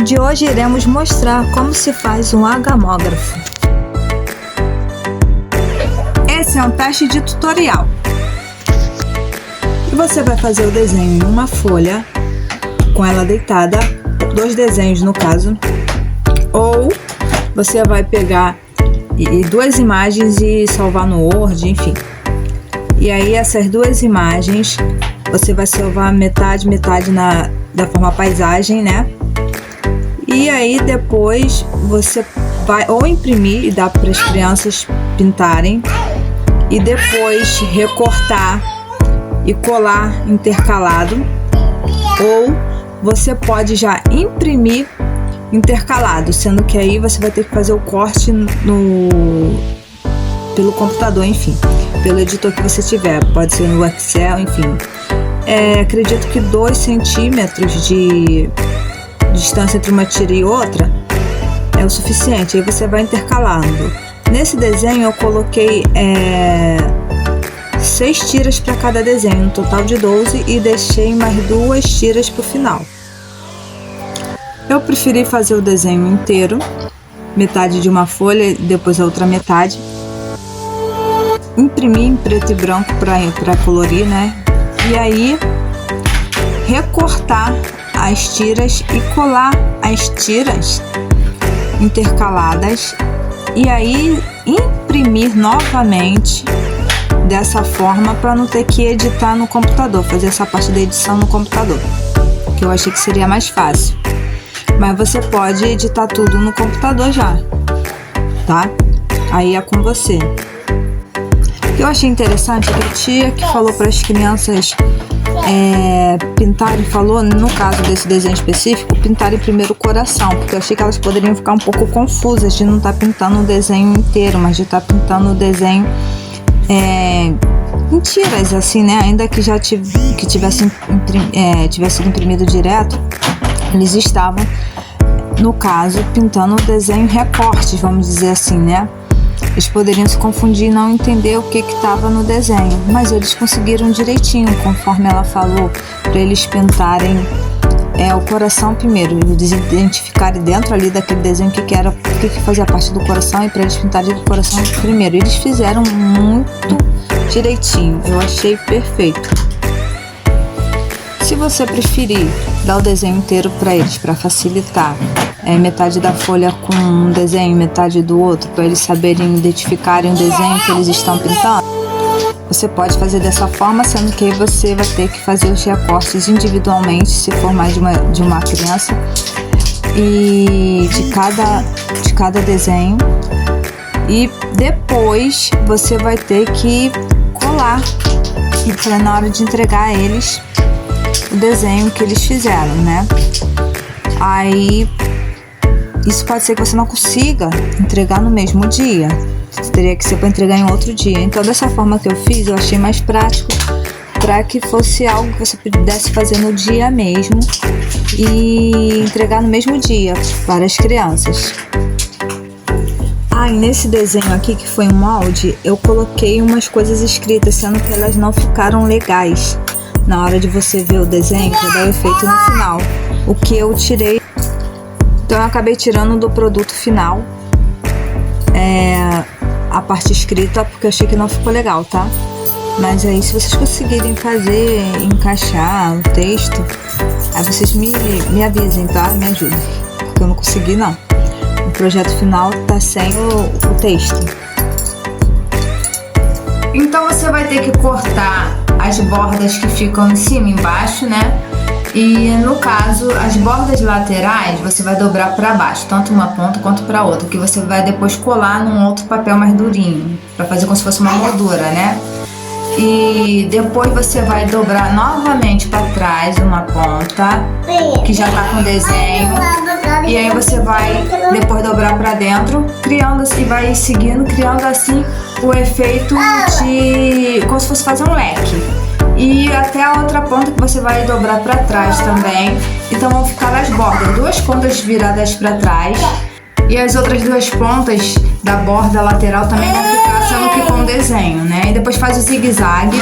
de hoje iremos mostrar como se faz um agamógrafo. Esse é um teste de tutorial. E você vai fazer o desenho em uma folha, com ela deitada, 2 desenhos no caso, ou você vai pegar 2 imagens e salvar no Word, enfim. E aí essas 2 imagens, você vai salvar metade da forma paisagem, né? E aí depois você vai ou imprimir e dar para as crianças pintarem, e depois recortar e colar intercalado, ou você pode já imprimir intercalado, sendo que aí você vai ter que fazer o corte pelo computador, enfim, pelo editor que você tiver, pode ser no Excel, enfim. Acredito que 2 centímetros de distância entre uma tira e outra é o suficiente. Aí você vai intercalando. Nesse desenho eu coloquei 6 tiras para cada desenho, um total de 12, e deixei mais 2 tiras para o final. Eu preferi fazer o desenho inteiro, metade de uma folha e depois a outra metade. Imprimir em preto e branco para colorir, né? E aí recortar as tiras e colar as tiras intercaladas, e aí imprimir novamente dessa forma, para não ter que editar no computador, fazer essa parte da edição no computador, que eu achei que seria mais fácil. Mas você pode editar tudo no computador já, tá? Aí é com você. O que eu achei interessante é que a tia que falou para as crianças pintarem, falou, no caso desse desenho específico, pintarem primeiro o coração, porque eu achei que elas poderiam ficar um pouco confusas de não estar pintando o desenho inteiro, mas de estar pintando o desenho em tiras, assim, né? Ainda que já tivesse sido imprimido direto, eles estavam, no caso, pintando o desenho em recortes, vamos dizer assim, né? Eles poderiam se confundir e não entender o que estava no desenho, mas eles conseguiram direitinho, conforme ela falou, para eles pintarem o coração primeiro, eles identificarem dentro ali daquele desenho o que fazia parte do coração, e para eles pintarem o coração primeiro. Eles fizeram muito direitinho, eu achei perfeito. Se você preferir dar o desenho inteiro para eles, para facilitar, metade da folha com um desenho, metade do outro, para eles saberem identificarem o desenho que eles estão pintando, você pode fazer dessa forma, sendo que aí você vai ter que fazer os recortes individualmente, se for mais de uma criança, e de cada desenho, e depois você vai ter que colar para na hora de entregar a eles o desenho que eles fizeram, né? Aí isso pode ser que você não consiga entregar no mesmo dia, teria que ser para entregar em outro dia. Então, dessa forma que eu fiz, eu achei mais prático, para que fosse algo que você pudesse fazer no dia mesmo e entregar no mesmo dia para as crianças. E nesse desenho aqui, que foi um molde, eu coloquei umas coisas escritas, sendo que elas não ficaram legais na hora de você ver o desenho, para dar o efeito no final. O que eu tirei, então eu acabei tirando do produto final a parte escrita, porque eu achei que não ficou legal, tá? Mas aí, se vocês conseguirem fazer, encaixar o texto, aí vocês me avisem, tá? Me ajudem, porque eu não consegui, não. O projeto final tá sem o texto. Então você vai ter que cortar as bordas que ficam em cima e embaixo, né? E no caso, as bordas laterais você vai dobrar para baixo, tanto uma ponta quanto para outra, que você vai depois colar num outro papel mais durinho, para fazer como se fosse uma moldura, né? E depois você vai dobrar novamente para trás uma ponta que já tá com desenho, e aí você vai depois dobrar para dentro, criando assim, vai seguindo, criando assim o efeito de como se fosse fazer um leque. E até a outra ponta que você vai dobrar para trás também. Então vão ficar as bordas, 2 pontas viradas para trás, e as outras 2 pontas da borda lateral também vão ficar sendo que com desenho, né? E depois faz o zigue-zague.